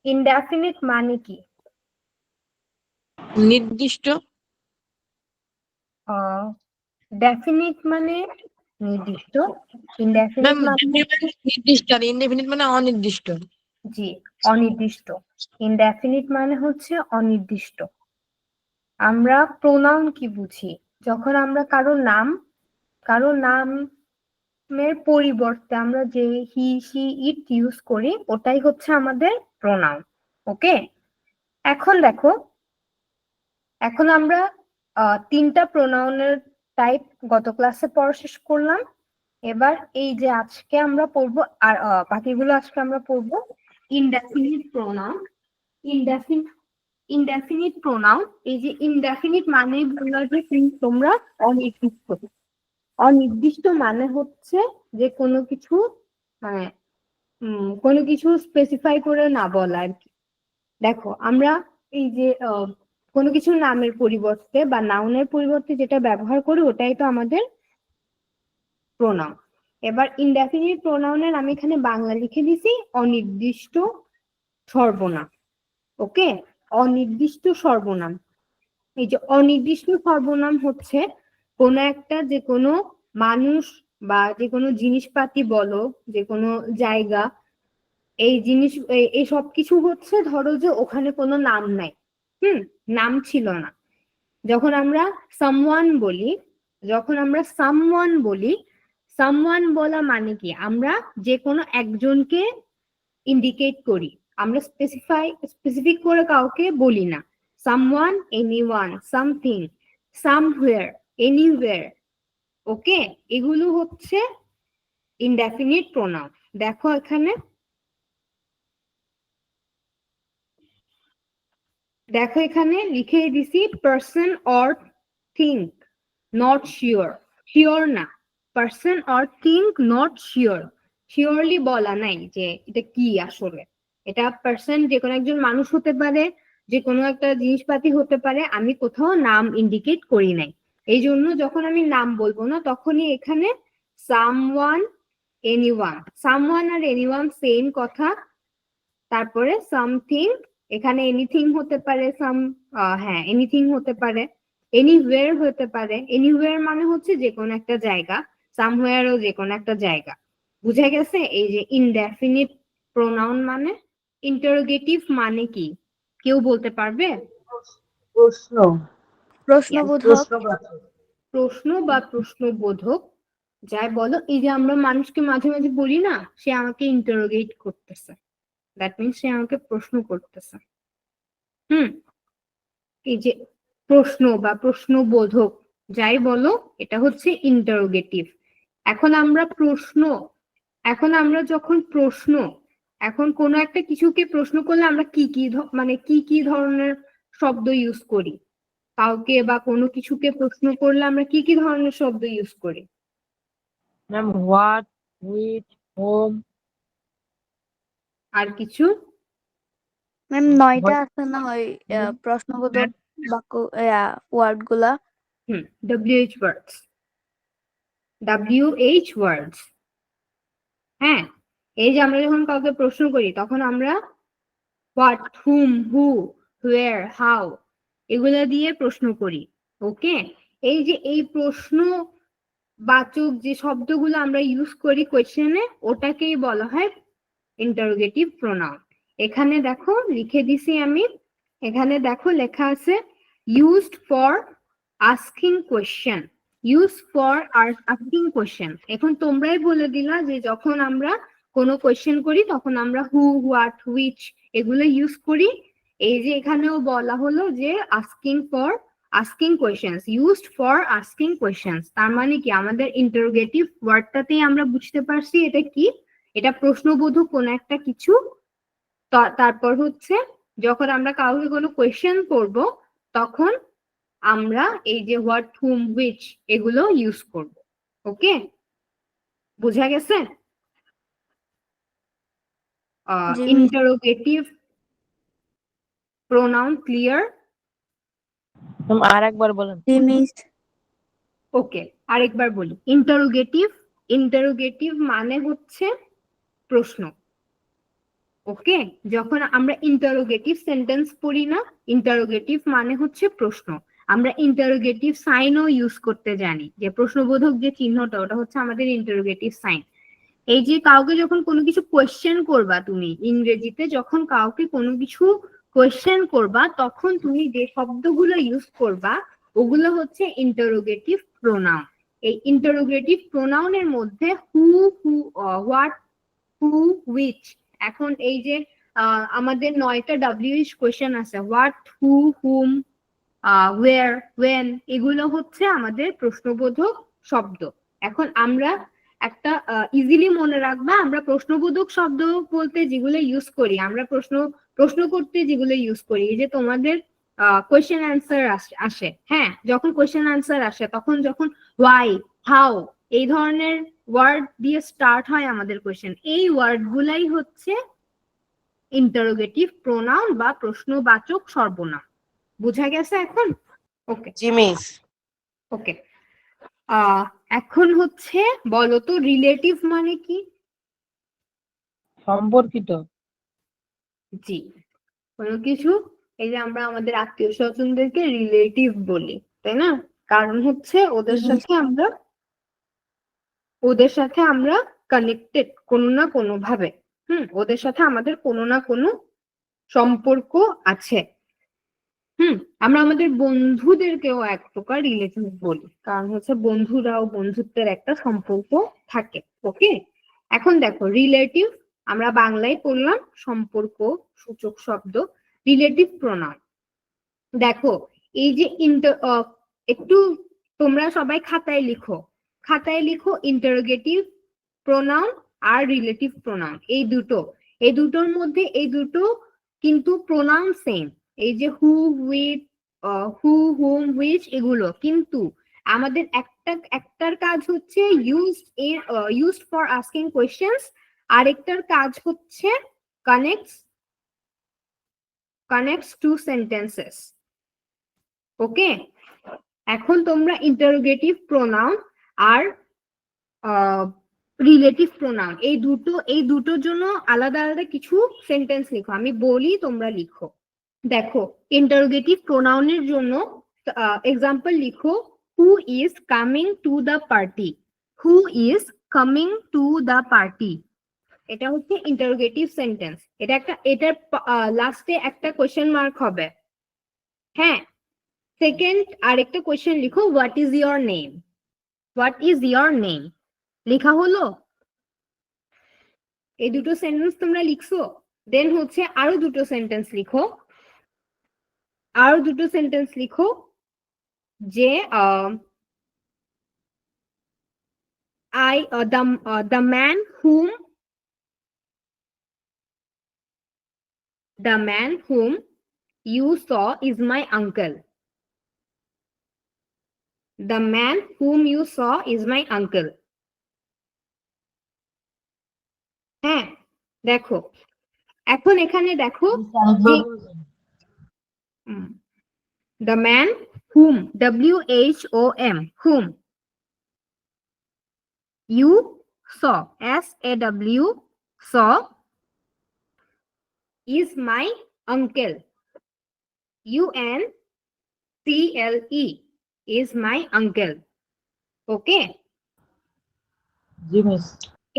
Indefinite মানে কি? নির্দিষ্ট। ডেফিনিট মানে নির্দিষ্ট, ইনডেফিনিট মানে নির্দিষ্ট আর ইনডেফিনিট মানে অনির্দিষ্ট। জি, অনির্দিষ্ট। ইনডেফিনিট মানে হচ্ছে অনির্দিষ্ট। আমরা প্রোনাউন কি বুঝি? যখন আমরা কারো নামের পরিবর্তে আমরা যে হি সি ইট ইউজ করি ওটাই হচ্ছে আমাদের প্রোনাউন। ওকে, এখন দেখো, এখন আমরা তিনটা প্রোনাউনের টাইপ গত ক্লাসে পড়া শেষ করলাম। এবার এই যে আজকে আমরা পড়বো আর বাকিগুলো আজকে আমরা পড়বো ইনডেফিনিট প্রোনাউন। ইনডেফিনিট প্রোনাউন, এই যে ইনডেফিনিট মানে যে তোমরা অনির্দিষ্ট। অনির্দিষ্ট মানে হচ্ছে যে কোনো কিছু মানে কোনো কিছু স্পেসিফাই করে না বলা আর কি। দেখো আমরা এই যে কোনো কিছুর নামের পরিবর্তে বা নাউনের পরিবর্তে যেটা ব্যবহার করি ওটাই তো আমাদের প্রোনাউন। এবার ইনডেফিনিট প্রোনাউনের আমি এখানে বাংলা লিখে দিছি অনির্দিষ্ট সর্বনাম। ওকে, অনির্দিষ্ট সর্বনাম। এই যে অনির্দিষ্ট সর্বনাম হচ্ছে কোনো একটা যে কোনো মানুষ বা যে কোনো জিনিসপাতি বলো, যে কোনো জায়গা, এই জিনিস এই সব কিছু হচ্ছে ধরো যে ওখানে কোনো নাম নাই, নাম ছিল না। যখন আমরা সামওয়ান বলি, সামওয়ান বলা মানে কি আমরা যে কোনো একজনকে ইন্ডিকেট করি, আমরা স্পেসিফিক করে কাউকে বলি না। Someone, anyone, something, somewhere, anywhere. Okay, এগুলো হচ্ছে ইনডেফিনিট প্রোনাউন। দেখো এখানে, দেখো এখানে লিখে দিছি person or think, not sure. Sure না, person or think not sure. Surely বলা নাই যে এটা কি আসলে। এটা পারসন যে কোনো একজন মানুষ হতে পারে, যে কোনো একটা জিনিসপাতি হতে পারে, আমি কোথাও নাম ইন্ডিকেট করি নাই। এই জন্য যখন আমি নাম বলবো না তখনই এখানে সামওয়ান, এনিওয়ান, সামওয়ান আর এনিওয়ান সেম কথা। তারপরে সামথিং, এখানে এনিথিং হতে পারে, হ্যাঁ এনিথিং হতে পারে, এনিওয়্যার হতে পারে। এনিওয়্যার মানে হচ্ছে যে কোনো একটা জায়গা, সামহোয়ারও যে কোনো একটা জায়গা। বুঝা গেছে? এই যে ইনডেফিনিট প্রোনাউন মানে। ইন্টারোগেটিভ মানে কি কেউ বলতে পারবে? প্রশ্ন, প্রশ্নবোধক, প্রশ্ন বা প্রশ্নবোধক যাই বলো। এই যে আমরা মানুষকে মাঝে মাঝে বলি না সে আমাকে ইন্টারোগেট করতেছে, দ্যাট মিনস সে আমাকে প্রশ্ন করতেছে। এই যে প্রশ্ন বা প্রশ্নবোধক যাই বলো, এটা হচ্ছে ইন্টারোগেটিভ। এখন আমরা যখন এখন কোনো একটা কিছুকে প্রশ্ন করলে আমরা কি ধরনের শব্দ ইউজ করি? কাউকে বা কোনো কিছুকে প্রশ্ন করলে আমরা কি ধরনের শব্দ ইউজ করি? Ma'am what, which, home. আর কিছু? ম্যাম 9টা আছে না ওই প্রশ্নবোধক বাক্য ওয়ার্ড গুলা? WH words, WH words। হ্যাঁ, এই যে আমরা যখন কাউকে প্রশ্ন করি তখন আমরা what, hmm, who, where, how এগুলা দিয়ে প্রশ্ন করি। ওকে, এই যে এই প্রশ্ন বাচক যে শব্দগুলো আমরা ইউজ করি কোয়েশ্চেনে ওটাকেই বলা হয় ইন্টারোগেটিভ প্রোনাউন। এখানে দেখো লিখে দিছি আমি, এখানে দেখো লেখা আছে used for asking question, asking question. এখন তোমরাই বলে দিলা যে যখন আমরা কোনো কোয়েশ্চেন করি তখন আমরা হু, হোয়াট, হুইচ এগুলো ইউজ করি। এই যে এখানেও বলা হলো যে asking questions, used for asking questions. তার মানে কি আমাদের ইন্টারোগেটিভ ওয়ার্ডটাতেই আমরা বুঝতে পারছি এটা কি, এটা প্রশ্নবোধক কোন একটা কিছু। তারপর হচ্ছে যখন আমরা কাউকে কোনো কোয়েশ্চেন করব তখন আমরা এই যে হোয়াট, হুম, হুইচ এগুলো ইউজ করব। ওকে, বুঝা গেছে? Interrogative pronoun clear? ম্যাম আর একবার বলেন। ওকে, আরেকবার বলি। ইন্টারোগেটিভ মানে হচ্ছে প্রশ্ন। ওকে, যখন আমরা ইন্টারোগেটিভ সেন্টেন্স পড়ি না, ইন্টারোগেটিভ মানে হচ্ছে প্রশ্ন, আমরা ইন্টারোগেটিভ সাইনও ইউজ করতে জানি, যে প্রশ্নবোধক যে চিহ্নটা ওটা হচ্ছে আমাদের ইন্টারোগেটিভ সাইন। এই যে কাউকে যখন কোনো কিছু কোয়েশ্চেন করবা, তুমি ইংরেজিতে যখন কাউকে কোনো কিছু কোয়েশ্চেন করবা, তখন তুমি যে শব্দগুলো ইউজ করবা ওগুলো হচ্ছে ইন্টারোগেটিভ প্রোনাউন। এই ইন্টারোগেটিভ প্রোনাউনের মধ্যে হু, হোয়াট, হু, হুইচ। এখন এই যে আমাদের 9টা WH কোয়েশ্চেন আছে, হোয়াট, হু, হুম, ওয়ের, ওয়েন, এগুলো হচ্ছে আমাদের প্রশ্নবোধক শব্দ। এখন আমরা একটা ইজিলি মনে রাখবা, আমরা প্রশ্নবোধক শব্দ বলতে যেগুলো ইউজ করি, আমরা প্রশ্ন করতে যেগুলো ইউজ করি, এই যে তোমাদের কোয়েশ্চেন অ্যান্সার আসে, হ্যাঁ, যখন কোয়েশ্চেন অ্যান্সার আসে তখন যখন ওয়াই, হাউ এই ধরনের ওয়ার্ড দিয়ে স্টার্ট হয় আমাদের কোয়েশ্চেন, এই ওয়ার্ড গুলাই হচ্ছে ইন্টারোগেটিভ প্রোনাউন বা প্রশ্নবাচক সর্বনাম। বুঝা গেছে এখন? ওকে জি মিস। ওকে, এখন হচ্ছে বলো তো রিলেটিভ মানে কি? সম্পর্কিত। জি, কোনো কিছু, এই যে আমরা আমাদের আত্মীয় স্বজনদেরকে রিলেটিভ বলি, তাই না? কারণ হচ্ছে ওদের সাথে আমরা কানেক্টেড কোনো না কোনো ভাবে। ওদের সাথে আমাদের কোনো না কোনো সম্পর্ক আছে। আমরা আমাদের বন্ধুদেরকেও এক প্রকার রিলেটিভ বলি, কারণ হচ্ছে বন্ধুরাও বন্ধুত্বের একটা সম্পর্ক থাকে। ওকে, এখন দেখো রিলেটিভ আমরা বাংলায় পড়লাম, সম্পর্ক সূচক শব্দ, রিলেটিভ প্রোনাউন। দেখো এই যে একটু তোমরা সবাই খাতায় লিখো ইন্টারোগেটিভ প্রোনাউন আর রিলেটিভ প্রোনাউন, এই দুটোর মধ্যে এই দুটো কিন্তু প্রোনাউন সেম। এই যে হু, হুইচ, হু, হুম, হুইচ, এগুলো কিন্তু আমাদের একটার কাজ হচ্ছে ইউজড ফর আস্কিং কোয়েশ্চেন্স, আরেকটার কাজ হচ্ছে কানেক্টস টু সেন্টেন্সেস। ওকে, এখন তোমরা ইন্টারোগেটিভ প্রোনাউন আর রিলেটিভ প্রোনাউন এই দুটোর জন্য আলাদা আলাদা কিছু সেন্টেন্স লিখো, আমি বলি তোমরা লিখো। দেখো ইন্টারোগেটিভ প্রোনাউনের জন্য এক্সাম্পল লিখো, হু is coming to the party, who is coming to the party, এটা হচ্ছে ইন্টারোগেটিভ সেন্টেন্স। এটার লাস্টে একটা কোয়েশ্চেন মার্ক হবে। হ্যাঁ, সেকেন্ড আরেকটা কোয়েশ্চেন লিখো, what is your name, what is your name, লেখা হলো? এই দুটো সেন্টেন্স তোমরা লিখছো। দেন হচ্ছে আরো দুটো সেন্টেন্স লিখো, যে the man whom you saw is my uncle. The man whom you saw is my uncle. হ্যাঁ, দেখো এখন এখানে দেখো the man whom, WHOM, whom you saw, SAW, saw, is my uncle, UNCLE, is my uncle. Okay, G miss.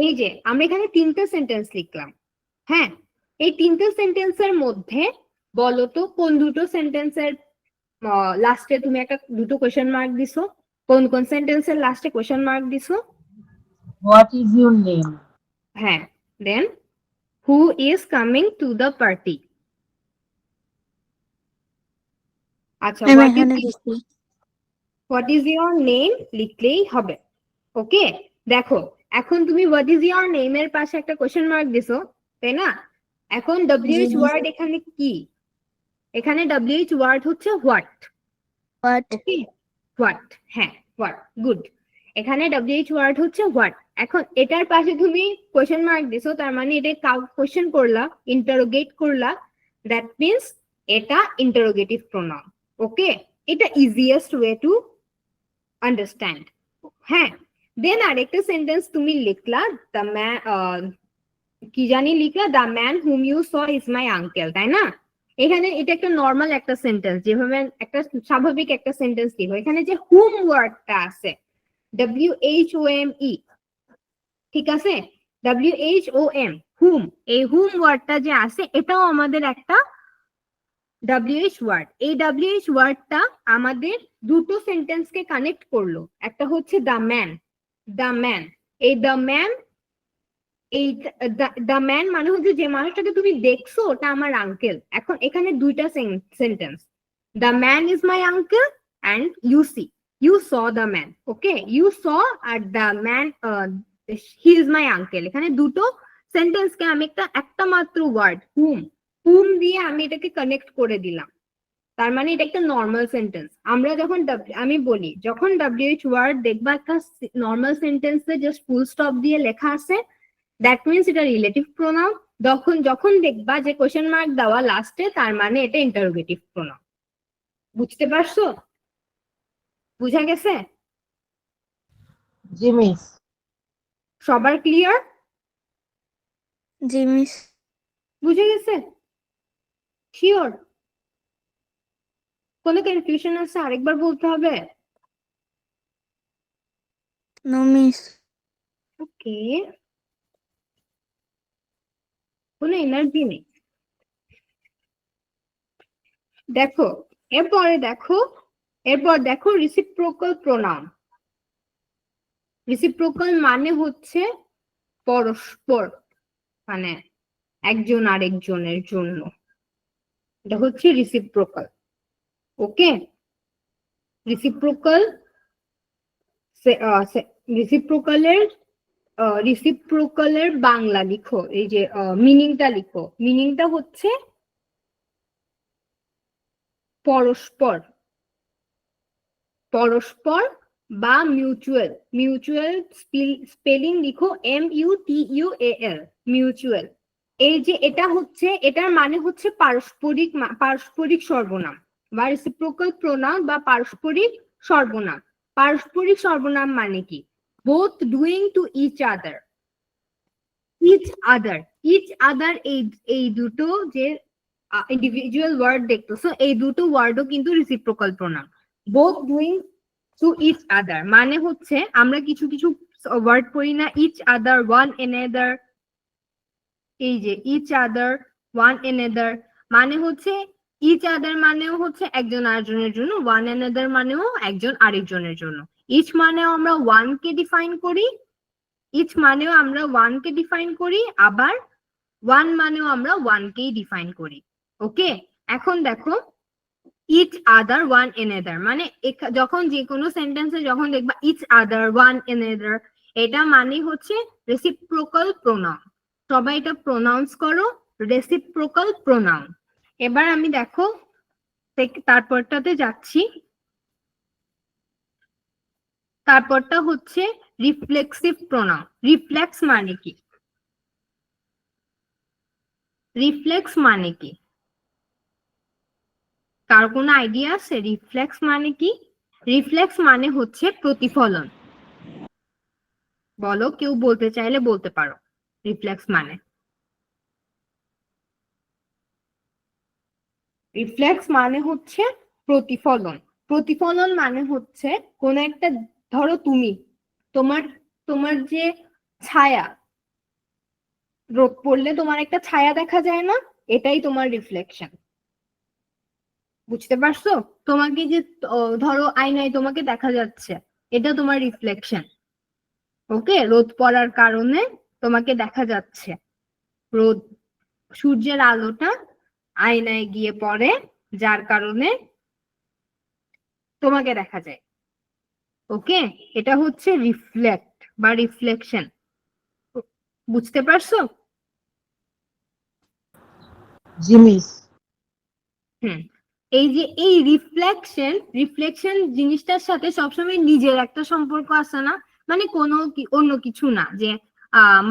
এই যে আমরা এখানে 3টে সেন্টেন্স লিখলাম। হ্যাঁ, এই 3টে সেন্টেন্সের মধ্যে বলো তো কোন দুটো সেন্টেন্সের লাস্টে তুমি দুটো কোয়েশ্চেন মার্ক দিছো? কোন সেন্টেন্সের লাস্টে কোয়েশ্চেন মার্ক দিছো? What is your name. হ্যাঁ, then who is coming to the party. আচ্ছা, হোয়াট ইজ ইয়োর নেম লিখলেই হবে। ওকে, দেখো এখন তুমি হোয়াট ইজ ইয়োর নেম এর পাশে একটা কোয়েশ্চেন মার্ক দিছো, তাই না? এখন WH ওয়ার্ড এখানে কি? এখানে WH ওয়ার্ড হচ্ছে হোয়াট। ওকে, হোয়াট, হ্যাঁ হোয়াট, গুড। এখানে WH ওয়ার্ড হচ্ছে হোয়াট। এখন এটার পাশে তুমি কোয়েশ্চেন মার্ক দিছো, তার মানে এটা কোয়েশ্চেন করলা, ইন্টারোগেট করলা, দ্যাট মিন্স এটা ইন্টারোগেটিভ প্রোনাউন। ওকে, এটা ইজিয়েস্ট ওয়ে টু আন্ডারস্ট্যান্ড। হ্যাঁ, দেন আরেকটা সেন্টেন্স তুমি লিখলা, কি জানি লিখলা, the man whom you saw is my uncle, তাই না? এখানে এটা একটা নর্মাল একটা সেন্টেন্স, যেভাবে একটা স্বাভাবিক একটা সেন্টেন্স দিব। এখানে যে হুম ওয়ার্ডটা আছে, WHOME, ঠিক আছে, WHOM, হুম, এই হুম ওয়ার্ডটা যে আছে এটাও আমাদের একটা WH ওয়ার্ড। এই WH ওয়ার্ডটা আমাদের দুটো সেন্টেন্সকে কানেক্ট করলো। একটা হচ্ছে দ্য ম্যান, দ্য ম্যান, এই দ্য ম্যান, এই দ্য ম্যান মানে হচ্ছে যে মানুষটাকে তুমি দেখছো ওটা আমার আঙ্কেল। এখন এখানে দুইটা sentence, the man is my uncle and you saw the man, okay, you saw আর the man he is my uncle. এখানে দুটো সেন্টেন্সকে আমি একটা মাত্র ওয়ার্ড হুম দিয়ে আমি এটাকে কানেক্ট করে দিলাম। তার মানে এটা একটা নর্মাল সেন্টেন্স। আমরা যখন আমি বলি যখন WH ওয়ার্ড দেখবা একটা নর্মাল সেন্টেন্সে জাস্ট ফুল স্টপ দিয়ে লেখা আছে, দ্যাট মিনস এটা রিলেটিভ প্রোনাউন। যখন দেখবা যে কোশ্চেন মার্ক দেওয়া লাস্টে, তার মানে এটা ইন্টারোগেটিভ প্রোনাউন। বুঝতে পারছো? বুঝা গেছে? জি মিস। সবার ক্লিয়ার? জি মিস। বুঝে গেছে? শিওর? কোনো কনফিউশন আছে? আরেকবার বলতে হবে? No miss. ওকে, কোনো এনার্জি নেই। দেখো এরপর দেখো রিসিপ্রোকাল প্রোনাউন। রিসিপ্রোকাল মানে হচ্ছে পরস্পর, মানে একজন আরেকজনের জন্য, এটা হচ্ছে রিসিপ্রোকাল। ওকে, রিসিপ্রোকাল রিসিপ্রোকালের বাংলা লিখো, এই যে মিনিংটা লিখো। মিনিংটা হচ্ছে পরস্পর, পরস্পর বা মিউচুয়াল। মিউচুয়াল স্পেলিং লিখো MUTUAL, মিউচুয়াল। এই যে এটা হচ্ছে, এটার মানে হচ্ছে পারস্পরিক সর্বনাম বা রেসিপ্রোকাল প্রোনাউন বা পারস্পরিক সর্বনাম। পারস্পরিক সর্বনাম মানে কি? Both doing to each other, each other, এই দুটো যে ইন্ডিভিজুয়াল ওয়ার্ড দেখতেছো, এই দুটো ওয়ার্ডও কিন্তু reciprocal pronoun. Both doing to each other মানে হচ্ছে, আমরা কিছু কিছু ওয়ার্ড পড়ি না, ইচ আদার, ওয়ান এনাদার, এই যে ইচ আদার, ওয়ান এনাদার মানে হচ্ছে, ইচ আদার মানেও হচ্ছে একজন আরেকজনের জন্য, ওয়ান এনাদার মানেও একজন আরেকজনের জন্য। ইচ মানেও আমরা ওয়ান কে ডিফাইন করি, ইচ মানেও আমরা ওয়ান কে ডিফাইন করি, আবার ওয়ান মানেও আমরা ওয়ান কেই ডিফাইন করি। ওকে, এখন দেখো ইচ আদার, ওয়ান এনাদার মানে যখন যে কোনো সেন্টেন্সে যখন দেখবা ইচ আদার, ওয়ান এনাদার, এটা মানে হচ্ছে রেসিপ্রোকাল প্রোনাউন। সবাই এটা প্রোনাউন্স করো, রেসিপ্রোকাল প্রোনাউন। এবার আমি দেখো তারপরটাতে যাচ্ছি। তারপরটা হচ্ছে রিফ্লেক্সিভ প্রোনাউন। রিফ্লেক্স মানে কি? রিফ্লেক্স মানে কি? কার কোনো আইডিয়া আছে রিফ্লেক্স মানে কি? রিফ্লেক্স মানে হচ্ছে প্রতিফলন। বলো, কেউ বলতে চাইলে বলতে পারো রিফ্লেক্স মানে। রিফ্লেক্স মানে হচ্ছে প্রতিফলন। প্রতিফলন মানে হচ্ছে কোন একটা, ধরো তুমি, তোমার তোমার যে ছায়া, রোদ পড়লে তোমার একটা ছায়া দেখা যায় না, এটাই তোমার রিফ্লেকশন। বুঝতে পারছো? তোমাকে যে ধরো আয়নায় তোমাকে দেখা যাচ্ছে, এটা তোমার রিফ্লেকশন। ওকে, রোদ পড়ার কারণে তোমাকে দেখা যাচ্ছে, রোদ, সূর্যের আলোটা আয়নায় গিয়ে পড়ে, যার কারণে তোমাকে দেখা যায়। ওকে, এটা হচ্ছে রিফ্লেক্ট বা রিফ্লেকশন। বুঝতে পারছো? জি মিস। এই যে এই রিফ্লেকশন জিনিসটার সাথে সবসময় নিজের একটা সম্পর্ক আছে না, মানে কোনো অন্য কিছু না, যে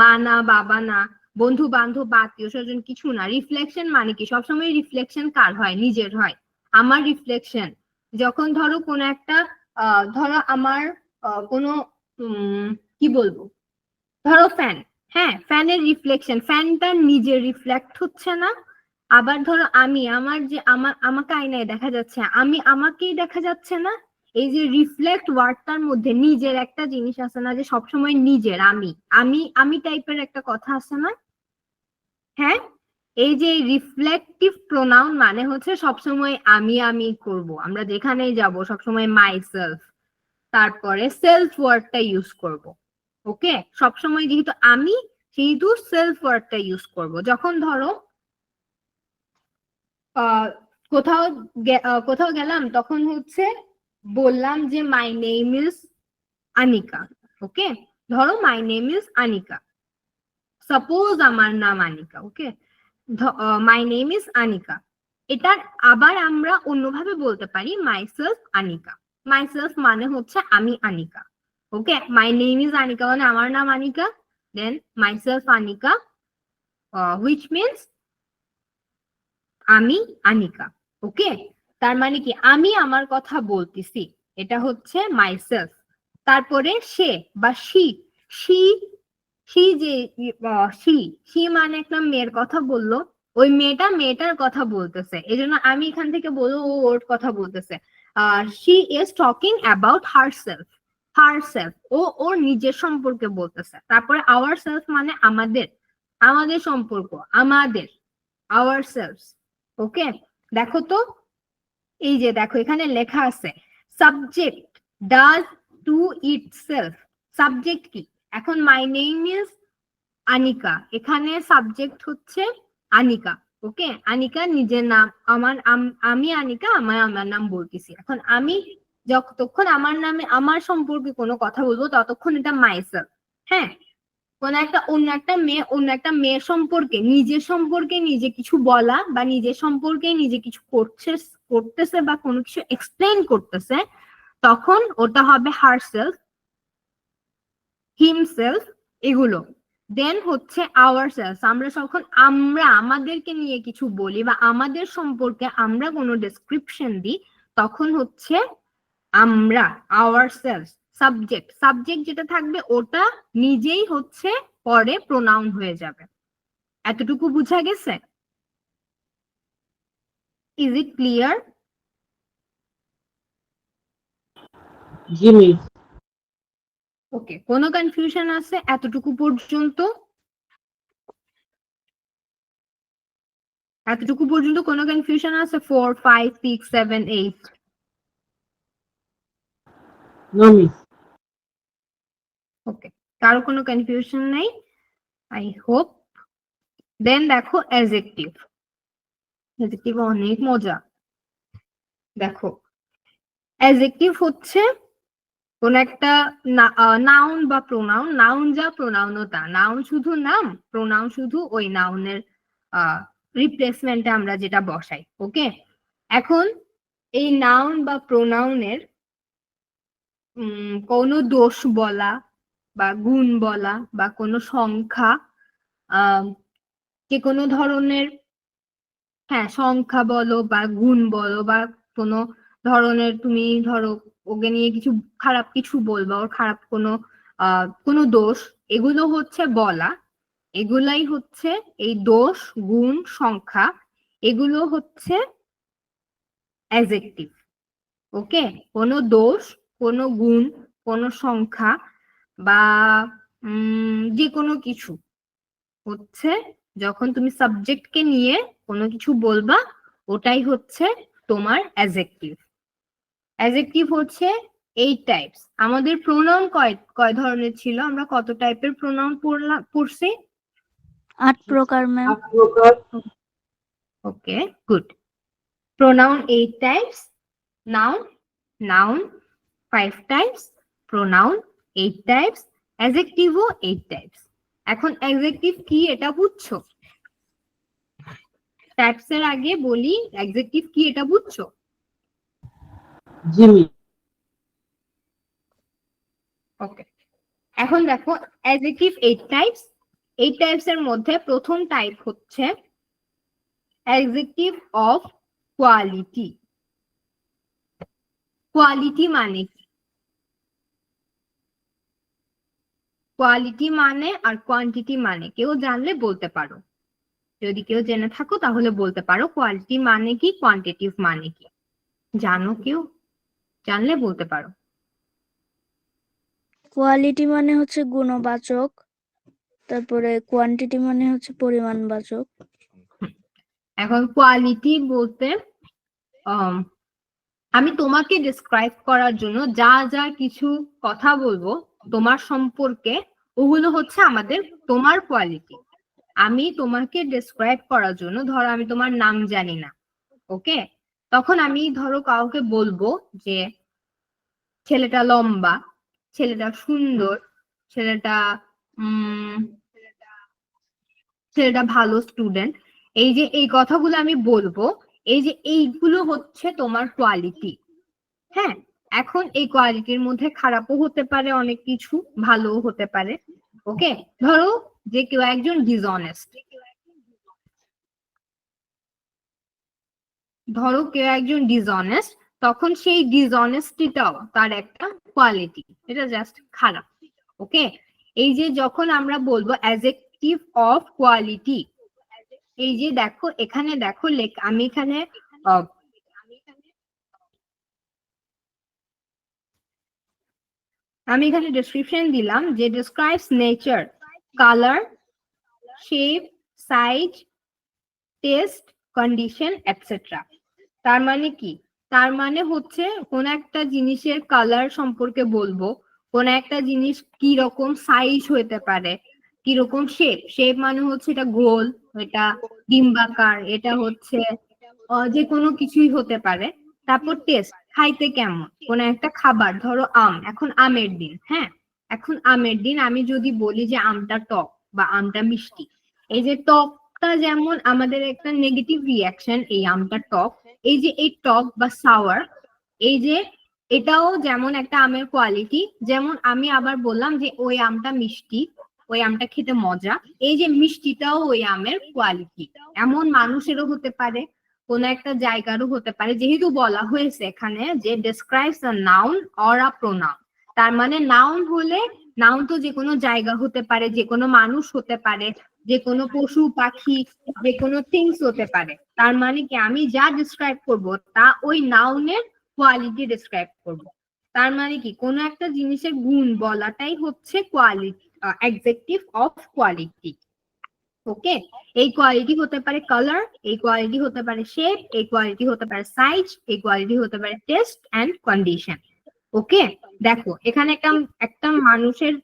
মা না, বাবা না, বন্ধু বান্ধব বা আত্মীয় স্বজন কিছু না। রিফ্লেকশন মানে কি? সবসময় রিফ্লেকশন কার হয়? নিজের হয়। আমার রিফ্লেকশন যখন ধরো কোনো একটা ধরো আমার কোনো কি বলবো, ধরো ফ্যান, হ্যাঁ, ফ্যানের রিফ্লেকশন, ফ্যানটা নিজে রিফ্লেক্ট হচ্ছে না। আবার ধরো আমি আমার যে আমাকে আয়নায় দেখা যাচ্ছে, আমি আমাকেই দেখা যাচ্ছে না। এই যে রিফ্লেক্ট ওয়ার্ডটার মধ্যে নিজের একটা জিনিস আছে না, যে সবসময় নিজের, আমি আমি আমি টাইপের একটা কথা আছে না। হ্যাঁ, এই যে রিফ্লেকটিভ প্রোনাউন মানে হচ্ছে সবসময় আমি আমি করব, আমরা যেখানেই যাব সবসময় মাই সেলফ, তারপরে সেলফ ওয়ার্ডটা ইউজ করব। ওকে, সবসময় যেহেতু আমি, সেহেতু সেলফ ওয়ার্ডটা ইউজ করব। যখন ধরো আহ কোথাও কোথাও গেলাম, তখন হচ্ছে বললাম যে my name is Anika. Okay, ধরো my name is Anika, suppose আমার নাম Anika. Okay, my name is Anika. এটার আবার আমরা অন্যভাবে বলতে পারি myself Anika. Myself মানে হচ্ছে আমি Anika. Okay, my name is Anika মানে আমার নাম Anika, then myself Anika, which means আমি আনিকা। ওকে, তার মানে কি আমি আমার কথা বলতেছি, এটা হচ্ছে মাই সেলফ। তারপরে সে বা শি, শি শি যে শি, শি মানে একটা মেয়ের কথা বললো, ওই মেয়েটা মেয়েটার কথা বলতেছে, এই জন্য আমি এখান থেকে বলবো ও ওর কথা বলতেছে। She is talking about herself, herself, ও ওর নিজের সম্পর্কে বলতেছে। তারপরে আওয়ার সেলফ মানে আমাদের, আমাদের সম্পর্ক, আমাদের, আওয়ার সেলফ। ওকে, দেখো তো, এই যে দেখো এখানে লেখা আছে subject does to itself. Subject কি? এখন মাই নেম ইজ আনিকা, এখানে সাবজেক্ট হচ্ছে আনিকা। ওকে, আনিকা নিজের নাম, আমার আমি আনিকা আমার আমার নাম বলতেছি। এখন আমি যতক্ষণ আমার নামে আমার সম্পর্কে কোনো কথা বলবো ততক্ষণ এটা মাইসেলফ। হ্যাঁ, কোন একটা অন্য একটা মেয়ের সম্পর্কে নিজের সম্পর্কে নিজে কিছু বলা, বা নিজের সম্পর্কে নিজে কিছু করতেছে বা কোনো কিছু এক্সপ্লেন করতেছে, তখন ওটা হবে হার সেলফ, হিমসেলফ, এগুলো। দেন হচ্ছে আওয়ার সেলফ, আমরা যখন আমরা আমাদেরকে নিয়ে কিছু বলি বা আমাদের সম্পর্কে আমরা কোনো ডেসক্রিপশন দিই, তখন হচ্ছে আমরা, আওয়ার সেলফ। সাবজেক্ট, সাবজেক্ট যেটা থাকবে ওটা নিজেই হচ্ছে পরে প্রোনাউন হয়ে যাবে। এতটুকু বুঝা গেছে? Is it clear? জি মিস। ওকে, কোনো কনফিউশন আছে এতটুকু পর্যন্ত? এতটুকু পর্যন্ত কোনো কনফিউশন আছে? 4, 5, 6, 7, 8? No miss. ওকে, কারো কোনো কনফিউশন নাই, আই হোপ। দেন দেখো অ্যাডজেক্টিভ, অ্যাডজেক্টিভ অনেক মজা। দেখো অ্যাডজেক্টিভ হচ্ছে কোন একটা নাউন বা প্রোনাউন, নাউন যা প্রোনাউনও তা, নাউন শুধু নাম, প্রোনাউন শুধু ওই নাউনের রিপ্লেসমেন্টে আমরা যেটা বসাই। ওকে, এখন এই নাউন বা প্রোনাউনের কোনো দোষ বলা বা গুণ বলা বা কোনো সংখ্যা, যে কোনো ধরনের, হ্যাঁ সংখ্যা বলো বা গুণ বলো বা কোনো ধরনের, তুমি ধরো ওকে নিয়ে কিছু খারাপ কিছু বলবা, ওর খারাপ কোনো দোষ, এগুলো হচ্ছে বলা। এগুলাই হচ্ছে এই দোষ, গুণ, সংখ্যা, এগুলো হচ্ছে অ্যাডজেক্টিভ। ওকে, কোনো দোষ, কোনো গুণ, কোনো সংখ্যা বা যে কোনো কিছু হচ্ছে যখন তুমি সাবজেক্টকে নিয়ে কোনো কিছু বলবা, ওটাই হচ্ছে তোমার অ্যাডজেক্টিভ। অ্যাডজেক্টিভ হচ্ছে 8 টাইপস। আমাদের প্রোনাউন কয় কয় ধরনের ছিল? আমরা কত টাইপের প্রোনাউন পড়ছি? 8 প্রকার ম্যাম। 8 প্রকার। Okay, good. Pronoun 8 types, noun noun 5 types, pronoun 8 types, অ্যাডজেক্টিভও 8 টাইপস। এখন অ্যাডজেক্টিভ কি এটা বুঝছো? টাইপস এর আগে বলি অ্যাডজেক্টিভ কি এটা বুঝছো? জি মিস। ওকে, এখন দেখো অ্যাডজেক্টিভ 8 টাইপস। 8 টাইপস এর মধ্যে প্রথম টাইপ হচ্ছে অ্যাডজেক্টিভ অফ কোয়ালিটি। কোয়ালিটি মানে কি? কোয়ালিটি মানে আর কোয়ান্টিটি মানে কেউ জানলে বলতে পারো, যদি কেউ জেনে থাকো তাহলে বলতে পারো কোয়ালিটি মানে কি, কোয়ান্টিটিভ মানে কি। জানো কেউ? জানলে বলতে পারো। কোয়ালিটি মানে হচ্ছে গুণবাচক, তারপরে কোয়ান্টিটি মানে হচ্ছে পরিমাণবাচক। এখন কোয়ালিটি বলতে আমি তোমাকে ডিসক্রাইব করার জন্য যা যা কিছু কথা বলবো তোমার সম্পর্কে, ওগুলো হচ্ছে আমাদের তোমার কোয়ালিটি। আমি তোমাকে ডিসক্রাইব করার জন্য, ধরো আমি তোমার নাম জানি না, ওকে, তখন আমি ধরো কাউকে বলবো যে ছেলেটা লম্বা, ছেলেটা সুন্দর, ছেলেটা উম ছেলেটা ভালো স্টুডেন্ট, এই যে এই কথাগুলো আমি বলবো, এই যে এইগুলো হচ্ছে তোমার কোয়ালিটি। হ্যাঁ, এখন এই কোয়ালিটির মধ্যে খারাপও হতে পারে অনেক কিছু, ভালোও হতে পারে। ওকে, ধরো যে কেউ একজন ডিসঅনেস্ট, তখন সেই ডিসঅনেস্টিটাও তার একটা কোয়ালিটি, এটা জাস্ট খারাপ। ওকে, এই যে যখন আমরা বলবো অ্যাডজেক্টিভ অফ কোয়ালিটি, এই যে দেখো এখানে দেখো আমি এখানে ডেসক্রিপশন দিলাম যে describes nature, colour, shape, size, test, condition etcetera. তার মানে কি? তার মানে হচ্ছে কোন একটা জিনিসের কালার সম্পর্কে বলবো, কোন একটা জিনিস কি রকম সাইজ হতে পারে, কি রকম শেপ মানে হচ্ছে এটা গোল, এটা ডিম্বাকার, এটা হচ্ছে যে কোনো কিছুই হতে পারে। তারপর টেস্ট, খাইতে কেমন কোন একটা খাবার, ধরো আম, এখন আমের দিন, হ্যাঁ, এখন আমের দিন আমি যদি বলি যে আমটা টক বা আমটা মিষ্টি, এই যে টকটা যেমন আমাদের একটা নেগেটিভ রিয়াকশন, এই আমটা টক, এই যে এই টক বা সাওয়ার, এই যে এটাও যেমন একটা আমের কোয়ালিটি, যেমন আমি আবার বললাম যে ওই আমটা মিষ্টি, ওই আমটা খেতে মজা, এই যে মিষ্টিটাও ওই আমের কোয়ালিটি। এমন মানুষেরও হতে পারে, কোন একটা জায়গারও হতে পারে, যেহেতু বলা হয়েছে এখানে যে describes a noun or a pronoun, তার মানে নাউন হলে, নাউন তো যে কোনো জায়গা হতে পারে, যে কোনো মানুষ হতে পারে, যে কোনো পশু পাখি, যে কোনো থিংস হতে পারে। তার মানে কি আমি যা ডিসক্রাইব করব তা ওই নাউনের কোয়ালিটি ডিসক্রাইব করব। তার মানে কি কোনো একটা জিনিসের গুণ বলাটাই হচ্ছে কোয়ালিটি, অ্যাডজেক্টিভ অফ কোয়ালিটি। ওকে, এই কোয়ালিটি হতে পারে কালার, এই কোয়ালিটি হতে পারে শেপ, এই কোয়ালিটি হতে পারে সাইজ, এই কোয়ালিটি হতে পারে টেস্ট এন্ড কন্ডিশন। ওকে, দেখো এখানে একটা মানুষের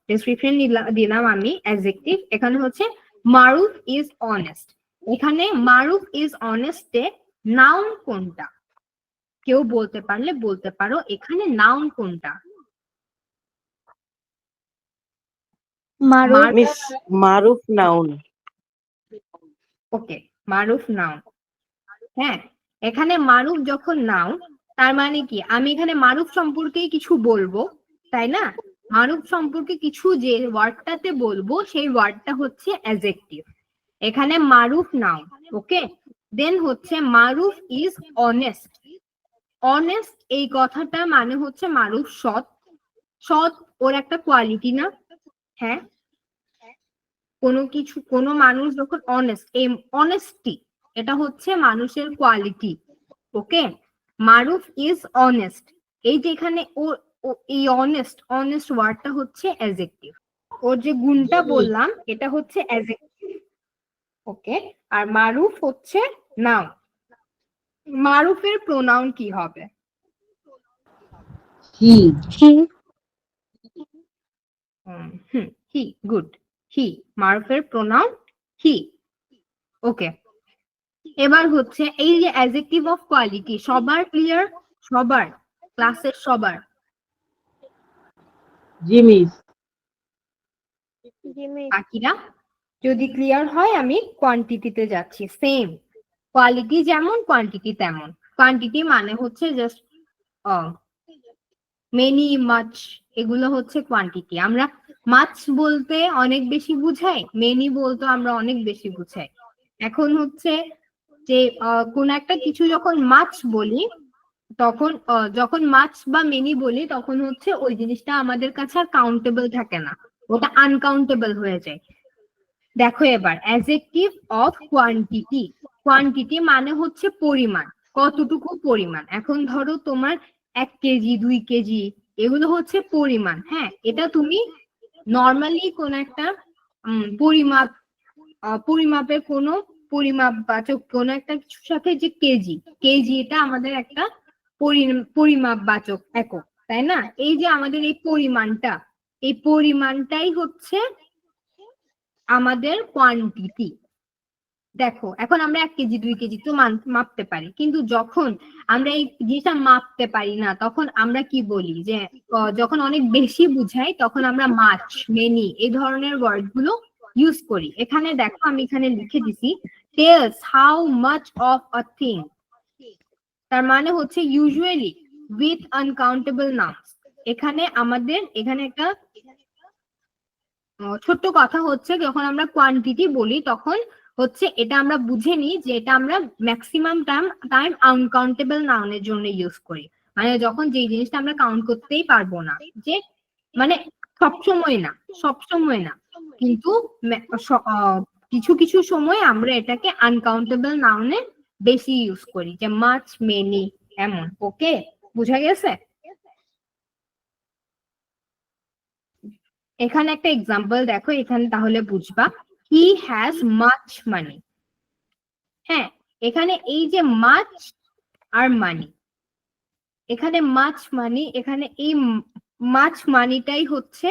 ডেসক্রিপশন দিলাম আমি অ্যাডজেক্টিভ, এখানে হচ্ছে মারুফ ইজ অনেস্ট। এখানে মারুফ ইজ অনেস্টে নাউন কোনটা? কেউ বলতে পারলে বলতে পারো এখানে নাউন কোনটা? মারুফ। মিস মারুফ নাউন। ওকে, মারুফ নাউন। হ্যাঁ, এখানে মারুফ যখন নাউন, তার মানে কি আমি এখানে মারুফ সম্পর্কেই কিছু বলবো, তাই না? মারুফ সম্পর্কে কিছু যে ওয়ার্ডটাতে বলবো সেই ওয়ার্ডটা হচ্ছে অ্যাডজেক্টিভ। এখানে মারুফ নাউন। ওকে, দেন হচ্ছে মারুফ ইজ অনেস্ট। অনেস্ট এই কথাটা মানে হচ্ছে মারুফ সৎ। সৎ ওর একটা কোয়ালিটি না? হ্যাঁ, কোনো কিছু, কোনো মানুষ যখন অনেস্ট, এই অনেস্টি এটা হচ্ছে মানুষের quality. Okay, Maruf is honest, এই যে এখানে ও এই অনেস্ট ওয়ার্ডটা হচ্ছে অ্যাডজেক্টিভ, ওর যে গুণটা বললাম এটা হচ্ছে অ্যাডজেক্টিভ। ওকে, আর মারুফ হচ্ছে নাউন। মারুফের প্রোনাউন কি হবে? হি। হি, গুড, হি মারুফের প্রোনাউন হি। ওকে, এবার হচ্ছে এই যে অ্যাডজেক্টিভ অফ কোয়ালিটি, সবার ক্লিয়ার? সবার, ক্লাসের সবার? জি মিস। বাকিরা যদি ক্লিয়ার হয় আমি কোয়ান্টিটিতে যাচ্ছি। সেম, কোয়ালিটি যেমন কোয়ান্টিটি তেমন। কোয়ান্টিটি মানে হচ্ছে জাস্ট মেনি, মাচ, এগুলো হচ্ছে কোয়ান্টিটি। আমরা মাছ বলতে অনেক বেশি বুঝাই, মেনি বলতে আমরা অনেক বেশি বুঝাই। এখন হচ্ছে যে কোন একটা কিছু যখন মাছ বলি, তখন যখন মাছ বা মেনি বলি তখন হচ্ছে ওই জিনিসটা আমাদের কাছে আর কাউন্টেবল থাকে না। ওটা আনকাউন্টেবল হয়ে যায়। দেখো এবার অ্যাডজেক্টিভ অফ কোয়ান্টিটি। কোয়ান্টিটি মানে হচ্ছে পরিমাণ, কতটুকু পরিমাণ। এখন ধরো তোমার 1 কেজি 2 কেজি এগুলো হচ্ছে পরিমাণ। হ্যাঁ, এটা তুমি নর্মালি কোন একটা পরিমাপের কোনো পরিমাপবাচক কোন একটা কিছুর সাথে যে কেজি, কেজি এটা আমাদের একটা পরিমাপবাচক একক, তাই না? এই যে আমাদের এই পরিমাণটা, এই পরিমাণটাই হচ্ছে আমাদের কোয়ান্টিটি। দেখো এখন আমরা 1 কেজি 2 কেজি তো মাপতে পারি, কিন্তু যখন আমরা এই জিনিসটা মাপতে পারি না তখন আমরা কি বলি যে যখন অনেক বেশি বুঝাই তখন আমরা মাছ, মেনি এই ধরনের ওয়ার্ড গুলো ইউজ করি। এখানে দেখো আমি এখানে লিখে দিছি tells how much of a thing, তার মানে হচ্ছে ইউজুয়ালি উইথ আনকাউন্টেবল নাউন্স। এখানে আমাদের এখানে একটা ছোট্ট কথা হচ্ছে, যখন আমরা কোয়ান্টিটি বলি তখন হচ্ছে এটা আমরা বুঝে নিই যে এটা আমরা ম্যাক্সিমাম টাইম আনকাউন্টেবল নাউনের জন্য ইউজ করি। মানে যখন যে জিনিসটা আমরা কাউন্ট করতেই পারবো না, যে মানে সবসময় না কিন্তু কিছু কিছু সময় আমরা এটাকে আনকাউন্টেবল নাউনে বেশি ইউজ করি, যে মাচ, মেনি এমন। ওকে, বুঝা গেছে? এখানে একটা এক্সাম্পল দেখো, এখানে তাহলে বুঝবা। He has much money. হ্যাঁ, এখানে এই যে মাচ আর মানি, এখানে মাচ মানি, এখানে এই মাচ মানিটাই হচ্ছে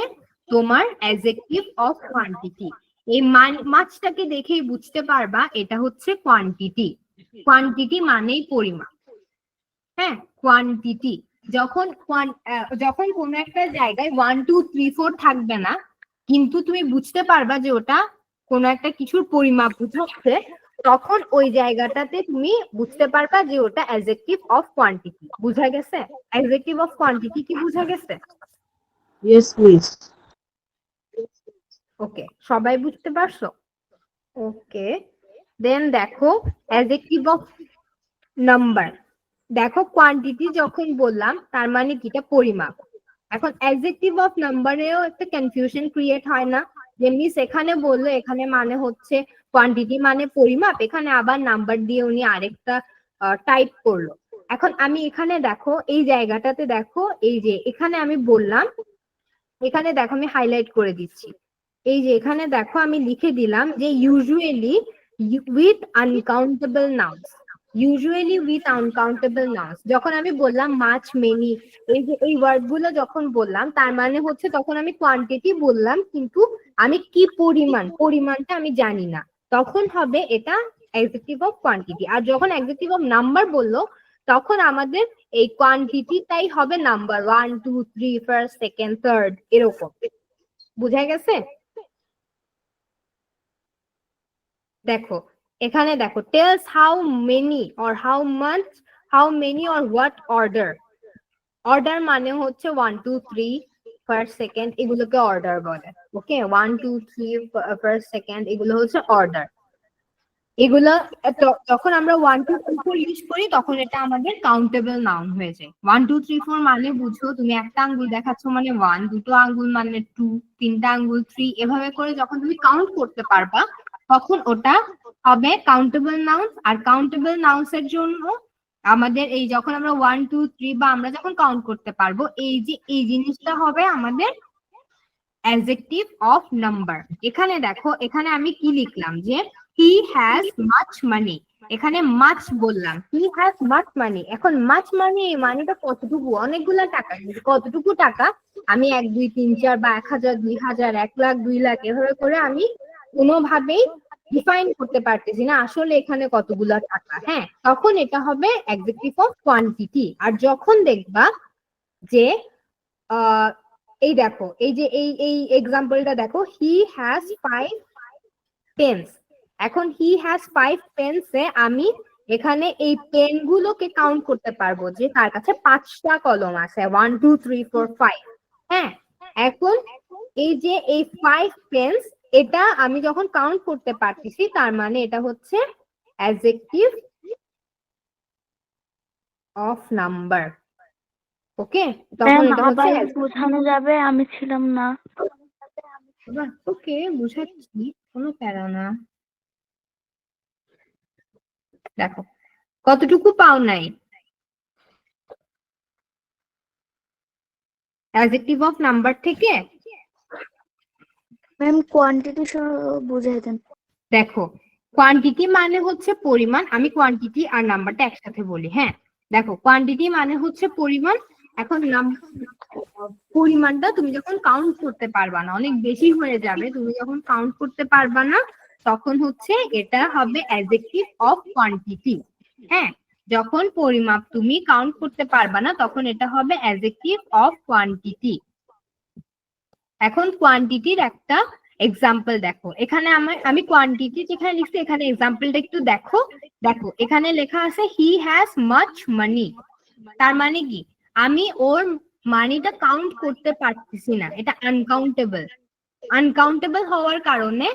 তোমার অ্যাডজেক্টিভ অফ কোয়ান্টিটি। এই মাছটাকে দেখেই বুঝতে পারবা এটা হচ্ছে কোয়ান্টিটি। কোয়ান্টিটি মানেই পরিমাণ। হ্যাঁ, কোয়ান্টিটি। যখন যখন কোনো একটা জায়গায় 1 2 3 4 থাকবে না, কিন্তু তুমি বুঝতে পারবা যে ওটা কোনো একটা কিছুর পরিমাপ বুঝাচ্ছে, তখন ওই জায়গাটাতে তুমি বুঝতে পারবা যে ওটা অ্যাডজেক্টিভ অফ কোয়ান্টিটি। বুঝা গেছে? অ্যাডজেক্টিভ অফ কোয়ান্টিটি কি বুঝা গেছে? Yes, miss. ওকে, সবাই বুঝতে পারছো? ওকে, দেন দেখো অ্যাডজেক্টিভ অফ নাম্বার। দেখো কোয়ান্টিটি যখন বললাম তার মানে কিটা পরিমাপ। এখন অ্যাডজেক্টিভ অফ নাম্বারেও একটা কনফিউশন ক্রিয়েট হয় না? যেমনি সেখানে বললো এখানে মানে হচ্ছে কোয়ান্টিটি মানে পরিমাপ, এখানে আবার নাম্বার দিয়ে উনি আরেকটা টাইপ করলো। এখন আমি এখানে দেখো এই জায়গাটাতে দেখো, এই যে এখানে আমি বললাম, এখানে দেখো আমি হাইলাইট করে দিচ্ছি। এই যে এখানে দেখো আমি লিখে দিলাম যে usually with uncountable nouns. Usually with uncountable nouns যখন আমি বললাম মাছ, মেনি, এই যে এই ওয়ার্ড গুলো যখন বললাম তার মানে হচ্ছে তখন আমি কোয়ান্টিটি বললাম, কিন্তু আমি কি পরিমাণটা আমি জানি না, তখন হবে এটা অ্যাডজেক্টিভ অফ কোয়ান্টিটি। আর যখন অ্যাডজেক্টিভ অফ নাম্বার বললো তখন আমাদের এই কোয়ান্টিটিটাই হবে নাম্বার, 1 2 3 ফার্স্ট সেকেন্ড থার্ড এরকম। বুঝা গেছে? দেখো এখানে দেখো tells how many or how many or what order. Order মানে হচ্ছে 1 2 3 ফার্স্ট সেকেন্ড এগুলোকে অর্ডার বলে। ওকে, 1 2 3 ফার্স্ট সেকেন্ড এগুলো হচ্ছে অর্ডার। এগুলো যখন আমরা 1 2 3 4 ইউজ করি তখন এটা আমাদের কাউন্টেবল নাউন হয়ে যায়। 1 2 3 4 মানে বুঝো তুমি একটা আঙ্গুল দেখাচ্ছ মানে 1, দুটো আঙ্গুল মানে 2, তিনটা আঙ্গুল 3, এভাবে করে যখন তুমি কাউন্ট করতে পারবা তখন ওটা হবে কাউন্টেবল নাউন্স। আর কাউন্টেবল নাউন্স এর জন্য আমাদের এই যখন আমরা 1 2 3 বা আমরা যখন কাউন্ট করতে পারবো, এই যে এই জিনিসটা হবে আমাদের অ্যাডজেক্টিভ অফ নাম্বার। এখানে দেখো এখানে আমি কি লিখলাম যে হি হ্যাজ মাচ মানি। এখানে মাছ বললাম, হি হ্যাজ মাচ মানি। এখন মাচ মানি এই মানিটা কতটুকু, অনেকগুলা টাকা, কতটুকু টাকা আমি 1 2 3 4 বা 1000 2000 1 লাখ 2 লাখ এভাবে করে আমি কোনোভাবেই ডিফাইন করতে পারতেছি না আসলে এখানে কতগুলা টাকা। হ্যাঁ, তখন এটা হবে অ্যাডজেক্টিভ অফ কোয়ান্টিটি। আর যখন দেখবা যে এই দেখো এই যে এই এক্সাম্পলটা দেখো, হি হ্যাজ 5 পেন্স। এখন হি হ্যাজ 5 পেন্সে আমি এখানে এই পেন গুলোকে কাউন্ট করতে পারবো যে তার কাছে 5টা কলম আছে, 1 2 3 4 5। হ্যাঁ, এখন এই যে এই 5 পেন্স এটা আমি যখন কাউন্ট করতে পারতেছি তার মানে এটা হচ্ছে অ্যাডজেক্টিভ অফ নাম্বার। ওকে, তখন এটা হচ্ছে বোঝানো যাবে? আমি ছিলাম না। ওকে, বুঝাচ্ছি, কোনো প্যারা না। দেখো কতটুকু পাও নাই, অ্যাডজেক্টিভ অফ নাম্বার থেকে। ম্যাম কোয়ান্টিটি সহ বুঝাই দেন। দেখো কোয়ান্টিটি মানে হচ্ছে পরিমাণ, আমি কোয়ান্টিটি আর নাম্বারটা একসাথে বলি। হ্যাঁ, দেখো কোয়ান্টিটি মানে হচ্ছে পরিমাণ। এখন পরিমাণটা তুমি যখন কাউন্ট করতে পারবা না, অনেক বেশি হয়ে যাবে, তুমি যখন কাউন্ট করতে পারবা না, তখন হচ্ছে এটা হবে অ্যাডজেক্টিভ অফ কোয়ান্টিটি। হ্যাঁ, যখন পরিমাপ তুমি কাউন্ট করতে পারবা না, তখন এটা হবে অ্যাডজেক্টিভ অফ কোয়ান্টিটি। এখন কোয়ান্টিটির একটা এক্সাম্পল দেখো, এখানে আমি কোয়ান্টিটি যেখানে লিখছি এখানে এক্সাম্পলটা একটু দেখো। দেখো এখানে লেখা আছে হি হ্যাজ মাচ মানি। তার মানে কি, আমি ওর মানিটা কাউন্ট করতে পারতেছি না, এটা আনকাউন্টেবল। আনকাউন্টেবল হওয়ার কারণে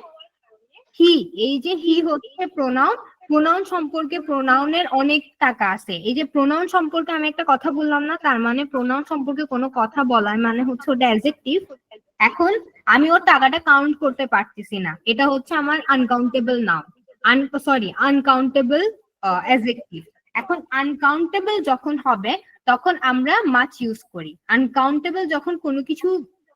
হি, এই যে হি হচ্ছে প্রোনাউন। প্রোনাউন সম্পর্কে, প্রোনাউনের অনেক টাকা আছে। এই যে প্রোনাউন সম্পর্কে আমি একটা কথা বললাম না, তার মানে প্রোনাউন সম্পর্কে কোনো কথা বলার মানে হচ্ছে ওটা অ্যাডজেক্টিভ। এখন আমি ওর টাকাটা কাউন্ট করতে পারতেছি না, এটা হচ্ছে আমার আনকাউন্টেবল নাউন, আনকাউন্টেবল অ্যাডজেক্টিভ। এখন আনকাউন্টেবল যখন হবে তখন আমরা মাছ ইউজ করি। আনকাউন্টেবল যখন কোনো কিছু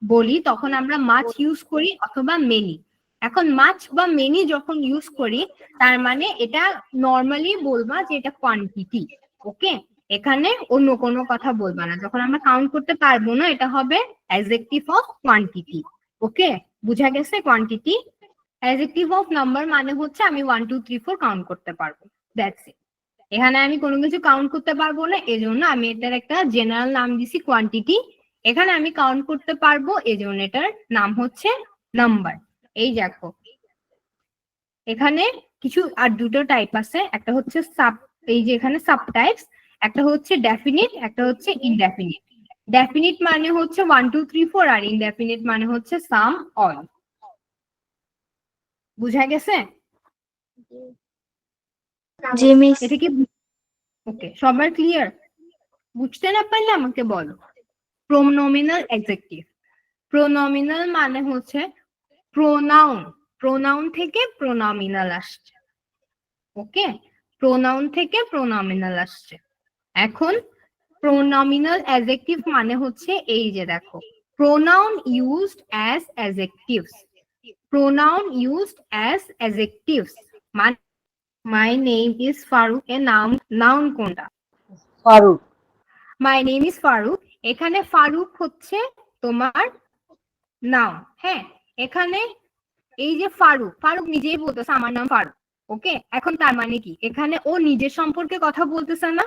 বলি তখন আমরা মাছ ইউজ করি অথবা মেনি। এখন মাছ বা মেনি যখন ইউজ করি তার মানে এটা নর্মালি বলবা যে এটা কোয়ান্টিটি। ওকে, এখানে অন্য কোনো কথা বলবা না, যখন আমরা কাউন্ট করতে পারবো না এটা হবে অ্যাডজেক্টিভ অফ কোয়ান্টিটি। ওকে, বুঝা গেছে? কোয়ান্টিটি অ্যাডজেক্টিভ অফ নাম্বার মানে হচ্ছে আমি 1 2 3 4 কাউন্ট করতে পারবো, দ্যাটস ইট। এখানে আমি কোনো কিছু কাউন্ট করতে পারবো না, এজন্য আমি এটার একটা জেনারেল নাম দিছি কোয়ান্টিটি। এখানে আমি কাউন্ট করতে পারবো, এজন্য এটার নাম হচ্ছে নাম্বার। এই দেখো এখানে কিছু আর দুটো টাইপ আছে, একটা হচ্ছে সাব, এই যে এখানে সাব টাইপস, একটা হচ্ছে ডেফিনিট, একটা হচ্ছে ইনডেফিনিট। ডেফিনিট মানে হচ্ছে 1 2 3 4, আর ইনডেফিনিট মানে হচ্ছে সাম অল। বুঝা গেছে? জি মিস। এটা কি ওকে, সবার ক্লিয়ার? বুঝতে না পারলে আমাকে বলো। Pronominal adjective. প্রোনোমিনাল মানে হচ্ছে প্রোনাউন, প্রোনাউন থেকে প্রোনোমিনাল আসছে। ওকে, প্রোনাউন থেকে প্রোনোমিনাল আসছে। এখন প্রোনোমিনাল অ্যাডজেক্টিভ মানে হচ্ছে এই যে দেখো, pronoun used as adjectives. Pronoun used as adjectives মানে মাই নেম ইজ ফারুক এর নাউন কোনটা? Farooq. My name is Farooq, এখানে ফারুক হচ্ছে তোমার নাউন। হ্যাঁ, এখানে এই যে ফারুক, ফারুক নিজেই বলতেছে আমার নাম ফারুক। ওকে, এখন তার মানে কি, এখানে ও নিজের সম্পর্কে কথা বলতেছে না,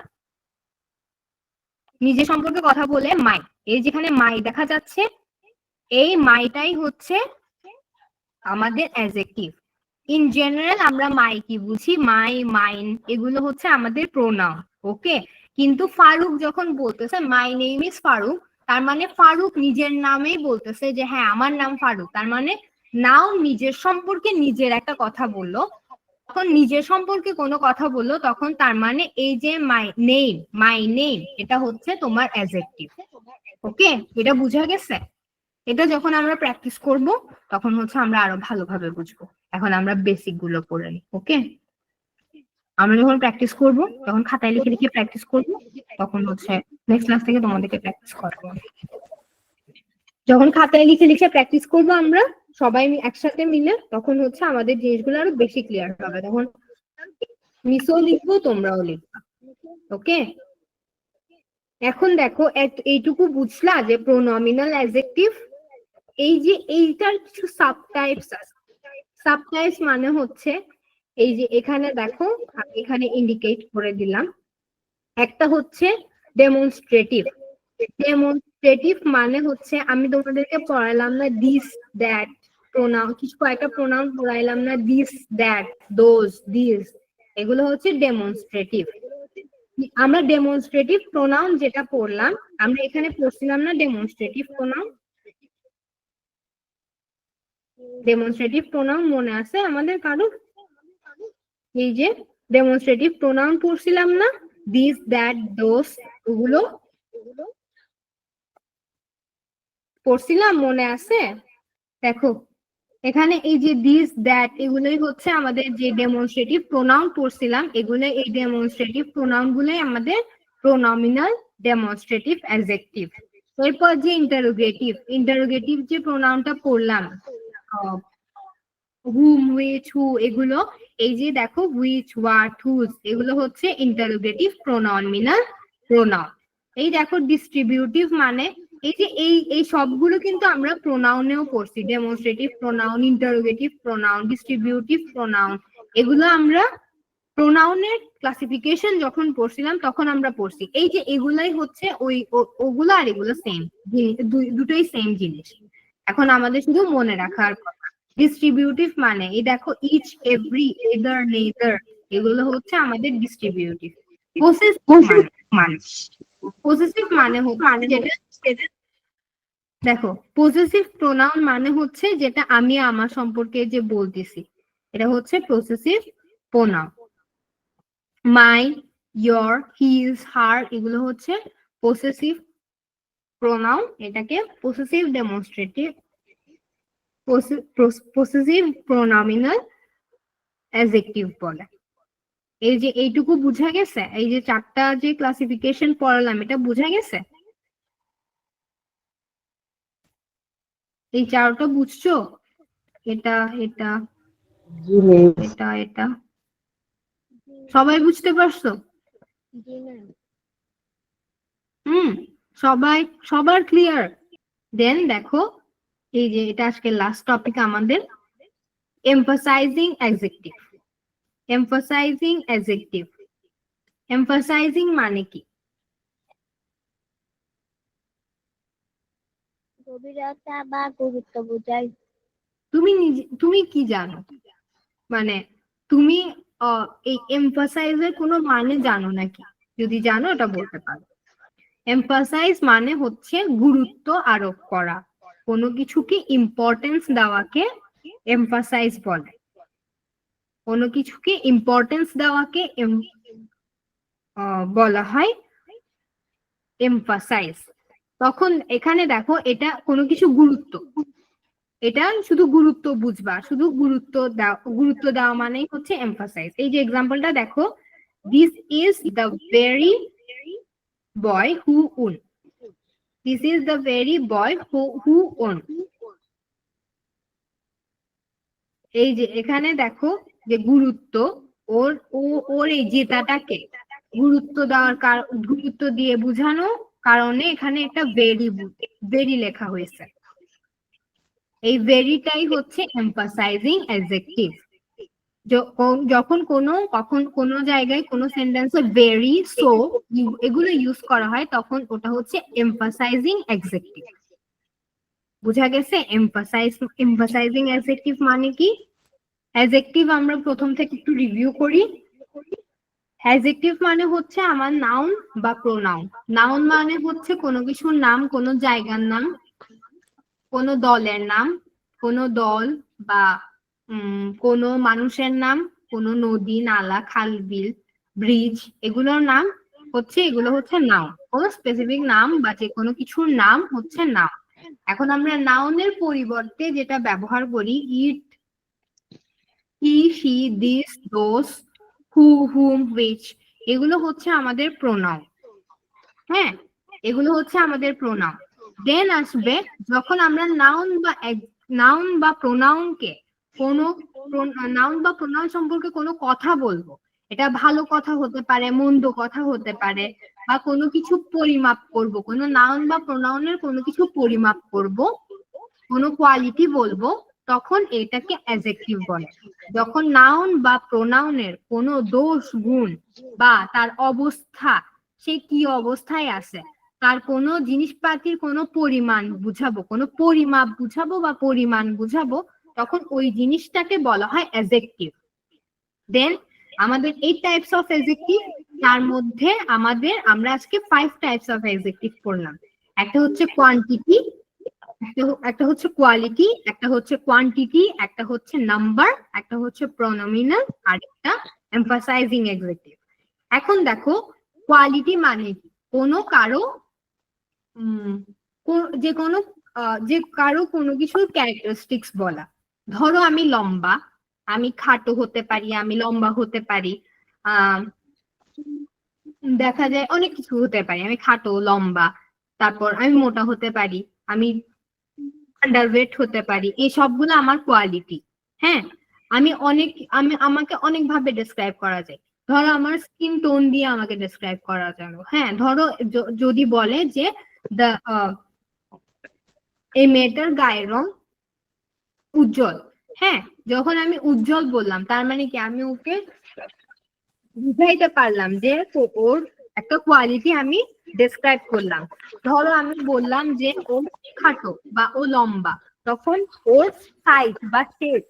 নিজের সম্পর্কে কথা বলে মাই, এই যেখানে মাই দেখা যাচ্ছে, এই মাইটাই হচ্ছে আমাদের অ্যাডজেক্টিভ। ইন জেনারেল আমরা মাই কি বুঝি, মাই, মাইন, এগুলো হচ্ছে আমাদের প্রোনাউন। ওকে, কিন্তু ফারুক যখন বলতেছে মাই নেম ইজ ফারুক, তার মানে ফারুক নিজের নামেই বলতেছে যে হ্যাঁ আমার নাম ফারুক। তার মানে নাউন নিজের সম্পর্কে নিজের একটা কথা বললো, তখন নিজের সম্পর্কে কোনো কথা বললো, তখন তার মানে এই যে মাই নেম এটা হচ্ছে তোমার অ্যাডজেক্টিভ। ওকে, এটা বুঝা গেছে? এটা যখন আমরা প্র্যাকটিস করব তখন হচ্ছে আমরা আরো ভালোভাবে বুঝবো। এখন আমরা বেসিক গুলো পড়ে নিই। ওকে, আমরা যখন প্র্যাকটিস করব, যখন খাতায় লিখে লিখে প্র্যাকটিস করব, তখন হচ্ছে নেক্সট ক্লাস থেকে তোমাদেরকে প্র্যাকটিস করাবো। যখন খাতায় লিখে লিখে প্র্যাকটিস করব আমরা সবাই একসাথে মিলে, তখন হচ্ছে আমাদের জিনিসগুলো আরো বেশি ক্লিয়ার হবে। তখন মিসও লিখবো, তোমরাও লিখবা। ওকে, এখন দেখো এইটুকু বুঝলা যে প্রোনোমিনাল অ্যাডজেক্টিভ, এই যে এইটার কিছু সাবটাইপস আছে। সাবটাইপস মানে হচ্ছে এই যে এখানে দেখো, এখানে ইন্ডিকেট করে দিলাম। একটা হচ্ছে ডেমনস্ট্রেটিভ। ডেমনস্ট্রেটিভ মানে হচ্ছে আমি তোমাদেরকে পড়াইলাম না দিস দ্যাট প্রোনাউন, কিছু কয়েকটা প্রোনাউন পড়াইলাম না, দিস দ্যাট দোজ দিস, এগুলো হচ্ছে ডেমনস্ট্রেটিভ। আমরা ডেমনস্ট্রেটিভ প্রোনাউন যেটা পড়লাম, আমরা এখানে পড়ছিলাম না ডেমনস্ট্রেটিভ প্রোনাউন? ডেমনস্ট্রেটিভ প্রোনাউন মনে আছে আমাদের কারো? এই যে ডেমনস্ট্রেটিভ প্রোনাউন পড়ছিলাম না, দিস দ্যাট দোস, ওগুলো পড়ছিলাম, মনে আছে? দেখো এখানে এই যে দিস দ্যাট এগুলোই হচ্ছে আমাদের যে ডেমনস্ট্রেটিভ প্রোনাউন পড়ছিলাম, এগুলো এই ডেমনস্ট্রেটিভ প্রোনাউন গুলোই আমাদের প্রোনমিনাল ডেমনস্ট্রেটিভ অ্যাডজেক্টিভ। এরপর যে ইন্টারোগেটিভ যে প্রোনাউনটা পড়লাম, হুম, হুইচ, হু, এগুলো এই যে দেখো হুইচ, হোয়াট, হুজ, এগুলো হচ্ছে ইন্টারোগেটিভ প্রোনমিনাল প্রোনাউন। এই দেখো ডিস্ট্রিবিউটিভ মানে এই যে এই সবগুলো কিন্তু আমরা প্রোনাউনেও পড়ছি, demonstrative pronoun, interrogative pronoun, distributive pronoun, এগুলো আমরা প্রোনাউনের ক্লাসিফিকেশন যখন পড়ছিলাম তখন আমরা পড়ছি। এই যে এগুলাই হচ্ছে ওগুলো আর এগুলো সেম, দুটোই সেম জিনিস। এখন আমাদের শুধু মনে রাখার কথা। ডিস্ট্রিবিউটিভ মানে এই দেখো ইচ, এভরি, এদার, নেদার, এগুলো হচ্ছে আমাদের ডিস্ট্রিবিউটিভ। পসেসিভ মানে হচ্ছে যেটা, দেখো পসেসিভ প্রোনাউন মানে হচ্ছে যেটা আমি আমার সম্পর্কে যে বলতেছি, এটা হচ্ছে possessive pronoun. My, your, his, her, এগুলো হচ্ছে পসেসিভ প্রোনাউন। এটাকে possessive demonstrative possessive pronominal adjective বলে। এই যে এইটুকু বুঝা গেছে, এই যে চারটা যে ক্লাসিফিকেশন পড়ালাম এটা বুঝা গেছে? এই চারটা বুঝছো? এটা এটা জি মিস। এটা এটা সবাই বুঝতে পারছো? সবার ক্লিয়ার? দেন দেখো এই যে এটা আজকে লাস্ট টপিক আমাদের, এমফাসাইজিং অ্যাডজেক্টিভ। এমফাসাইজিং মানে কি? গভীরতা বা গুরুত্ব বোঝায়। তুমি কি জানো, মানে তুমি এই এমফাসাইজের কোনো মানে জানো নাকি? যদি জানো এটা বলতে পারো। এমফাসাইজ মানে হচ্ছে গুরুত্ব আরোপ করা, কোনো কিছুকে ইম্পর্টেন্স দেওয়াকে এমফাসাইজ বলে। কোনো কিছুকে ইম্পর্টেন্স দেওয়াকে বলা হয় এমফাসাইজ। তখন এখানে দেখো এটা কোনো কিছু গুরুত্ব, এটা শুধু গুরুত্ব বুঝবা, শুধু গুরুত্ব দেওয়া মানেই হচ্ছে এমফাসাইজ। এই যে এক্সাম্পলটা দেখো, দিস ইজ দ্য ভেরি বয় হু উন, দিস ইজ দ্য ভেরি বয় হু উন। এই যে এখানে দেখো যে গুরুত্ব, ওর এই জেতাটাকে গুরুত্ব দিয়ে বুঝানো কারণে এখানে একটা ভেরি লেখা হয়েছে। এই ভেরিটাই হচ্ছে এমফাসাইজিং অ্যাডজেক্টিভ। যখন কোনো জায়গায় কোনো সেন্টেন্সে ভেরি, সো এগুলো ইউজ করা হয় তখন ওটা হচ্ছে এমফাসাইজিং অ্যাডজেক্টিভ। বুঝা গেছে? এমফাসাইজিং অ্যাডজেক্টিভ মানে কি? অ্যাডজেক্টিভ আমরা প্রথম থেকে একটু রিভিউ করি। অ্যাডজেক্টিভ মানে হচ্ছে আমার নাউন বা প্রোনাউন। নাউন মানে হচ্ছে কোনো কিছুর নাম, কোনো জায়গার নাম, কোনো দলের নাম, কোনো দল বা কোনো মানুষের নাম, কোনো নদী, নালা, খাল, বিল, ব্রিজ, এগুলোর নাম হচ্ছে, এগুলো হচ্ছে নাউন। কোনো স্পেসিফিক নাম বা যে কোনো কিছুর নাম হচ্ছে নাউন। এখন আমরা নাউনের পরিবর্তে যেটা ব্যবহার করি, it, he, she, this, those, who, whom, which, এগুলো হচ্ছে আমাদের প্রোনাউন। হ্যাঁ, এগুলো হচ্ছে আমাদের প্রোনাউন। দেন আসবে যখন আমরা নাউন বা প্রোনাউনকে কোনো নাউন বা প্রোনাউন সম্পর্কে কোনো কথা বলবো, এটা ভালো কথা হতে পারে, মন্দ কথা হতে পারে, বা কোনো কিছু পরিমাপ করব, কোনো নাউন বা প্রোনাউনের কোনো কিছু পরিমাপ করব, কোনো কোয়ালিটি বলবো, তখন এটাকে অ্যাডজেক্টিভ বলে। যখন নাউন বা প্রোনাউনের কোনো দোষ, গুণ বা তার অবস্থা, সে কি অবস্থায় আছে, তার কোনো জিনিসপাতির কোনো পরিমাণ বুঝাবো, কোনো পরিমাপ বুঝাবো বা পরিমাণ বুঝাবো, তখন ওই জিনিসটাকে বলা হয় অ্যাডজেক্টিভ। দেন আমাদের 8 টাইপস অফ অ্যাডজেক্টিভ, তার মধ্যে আমরা আজকে 5 টাইপস অফ অ্যাডজেক্টিভ পড়লাম। একটা হচ্ছে কোয়ান্টিটি, একটা হচ্ছে কোয়ালিটি, একটা হচ্ছে কোয়ান্টিটি, একটা হচ্ছে নাম্বার, একটা হচ্ছে প্রনোমিনাল, আর একটা এমফাসাইজিং অ্যাডজেক্টিভ। এখন দেখো কোয়ালিটি মানে কোনো কারো যে কারো কোনো কিছুর ক্যারেক্টারিস্টিক্স বলা, ধরো আমি লম্বা, আমি খাটো হতে পারি, আমি লম্বা হতে পারি, আহ দেখা যায় অনেক কিছু হতে পারি, আমি খাটো লম্বা, তারপর আমি মোটা হতে পারি, আমি আন্ডারওয়েট হতে পারি, এই সবগুলো আমার কোয়ালিটি। হ্যাঁ, আমাকে অনেক ভাবে ডেসক্রাইব করা যায়। ধরো আমার স্কিন টোন দিয়ে আমাকে ডেসক্রাইব করা যায়। হ্যাঁ, ধরো যদি বলে যে এই মেয়েটার গায়ের রং উজ্জ্বল। হ্যাঁ, যখন আমি উজ্জ্বল বললাম তার মানে কি আমি ওকে বুঝাইতে পারলাম যে ওর একটা কোয়ালিটি আমি ডেসক্রাইব করলাম। ধরো আমি বললাম যে ও খাটো বা ও লম্বা, তখন ওর সাইজ বা শেপ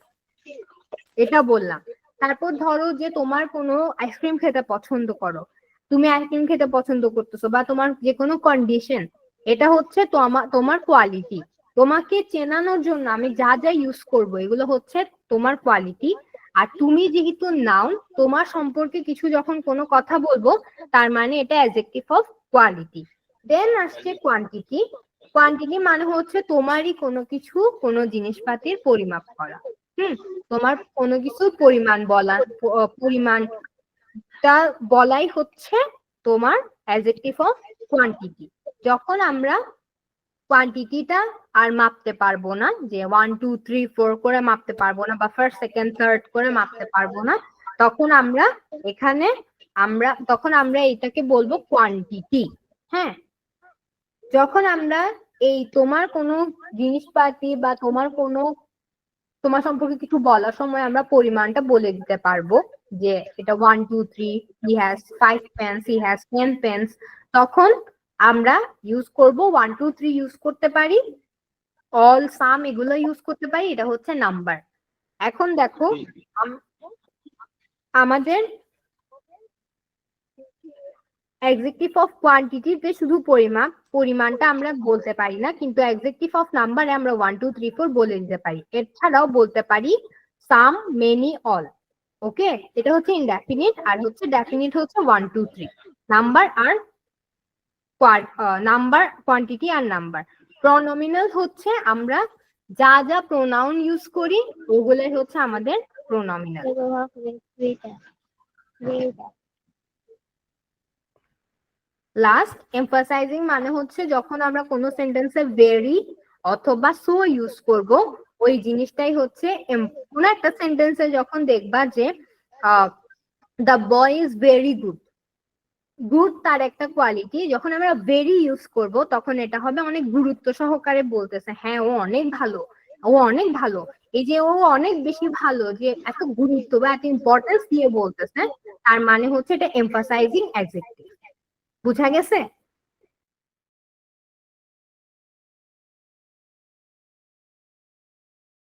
এটা বললাম। তারপর ধরো যে তোমার কোনো আইসক্রিম খেতে পছন্দ করো, তুমি আইসক্রিম খেতে পছন্দ করতেছো, বা তোমার যে কোনো কন্ডিশন, এটা হচ্ছে তোমার কোয়ালিটি। তোমাকে চেনানোর জন্য আমি যা যা ইউজ করব এগুলো হচ্ছে তোমার কোয়ালিটি। আর তুমি যেহেতু নাউন, তোমার সম্পর্কে কিছু যখন কোনো কথা বলবো তার মানে এটা অ্যাডজেক্টিভ অফ কোয়ালিটি। দেন আসছে কোয়ান্টিটি। কোয়ান্টিটি মানে হচ্ছে তোমারই কোনো কিছু, কোনো জিনিসপাতির পরিমাপ করা। তোমার কোনো কিছু পরিমাণ বলা, পরিমাণটা বলাই হচ্ছে তোমার অ্যাডজেক্টিভ অফ কোয়ান্টিটি। যখন আমরা কোয়ান্টিটিটা আর মাপতে পারবো না, যে 1 2 3 4 করে মাপতে পারবো না, বা ফার্স্ট সেকেন্ড থার্ড করে মাপতে পারবো না, তখন আমরা এটাকে বলবো কোয়ান্টিটি। হ্যাঁ, যখন আমরা এই তোমার কোনো জিনিসপাতি বা তোমার সম্পর্কে কিছু বলার সময় আমরা পরিমাণটা বলে দিতে পারবো, যে এটা 1 2 3, he has 5 pens, he has 10 pens, তখন আমরা ইউজ করব 1 2 3 ইউজ করতে পারি, অল সাম এগুলো ইউজ করতে পারি, এটা হচ্ছে নাম্বার। এখন দেখো আমাদের অ্যাডজেক্টিভ অফ কোয়ান্টিটিতে শুধু পরিমাণটা আমরা বলতে পারি না, কিন্তু অ্যাডজেক্টিভ অফ নাম্বারে আমরা 1 2 3 4 বলে দিতে পারি। এছাড়াও বলতে পারি সাম, মেনি, অল। ওকে, এটা হচ্ছে ইনডেফিনিট, আর হচ্ছে ডেফিনিট হচ্ছে 1 2 3 নাম্বার আর নাম্বার, কোয়ান্টিটি আর নাম্বার। প্রনোমিনাল হচ্ছে আমরা যা যা প্রোনাউন ইউজ করি ওগুলাই হচ্ছে আমাদের প্রনোমিনাল। লাস্ট, এমফাসাইজিং মানে হচ্ছে যখন আমরা কোনো সেন্টেন্সে ভেরি অথবা সো ইউজ করব, ওই জিনিসটাই হচ্ছে কোনো একটা সেন্টেন্সে যখন দেখবা যে the boy is very good, good তার একটা কোয়ালিটি, যখন আমরা ভেরি ইউজ করব তখন এটা হবে অনেক গুরুত্ব সহকারে বলতেছে, হ্যাঁ ও অনেক ভালো, ও অনেক ভালো, এই যে ও অনেক বেশি ভালো, যে এত গুরুত্ব বা এত ইম্পর্টেন্স দিয়ে বলতেছে, তার মানে হচ্ছে এটা এমফাসাইজিং অ্যাডজেক্টিভ। বুঝা গেছে?